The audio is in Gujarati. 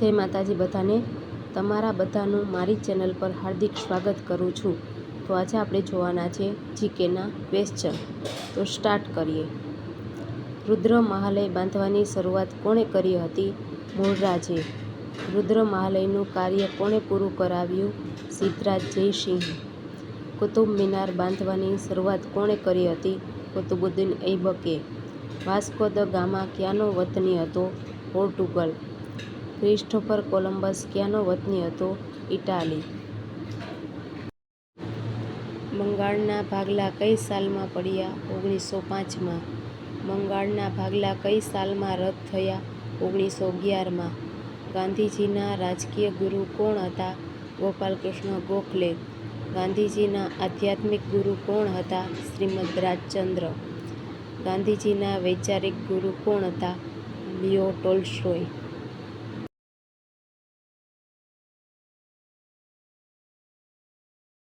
જય માતાજી બધાને. તમારા બધાનું મારી ચેનલ પર હાર્દિક સ્વાગત કરું છું. તો આજે આપણે જોવાના છે જીકેના ક્વેશ્ચન. તો સ્ટાર્ટ કરીએ. રુદ્ર મહાલય બાંધવાની શરૂઆત કોણે કરી હતી? મૂળરાજે. રુદ્ર મહાલયનું કાર્ય કોણે પૂરું કરાવ્યું? સિદ્ધરાજ જયસિંહ. કુતુબ મિનાર બાંધવાની શરૂઆત કોણે કરી હતી? કુતુબુદ્દીન ઐબકે. વાસ્કો દ ગામા ક્યાંનો વતની હતો? પોર્ટુગલ. ક્રિસ્ટોફર કોલંબસ ક્યાંનો વતની હતો? ઇટાલી. બંગાળના ભાગલા કઈ સાલમાં પડ્યા? 1905માં. બંગાળના ભાગલા કઈ સાલમાં રદ થયા? 1911માં. ગાંધીજીના રાજકીય ગુરુ કોણ હતા? ગોપાલકૃષ્ણ ગોખલે. ગાંધીજીના આધ્યાત્મિક ગુરુ કોણ હતા? શ્રીમદ રાજચંદ્ર. ગાંધીજીના વૈચારિક ગુરુ કોણ હતા? લિયો ટોલ્સ્ટોય.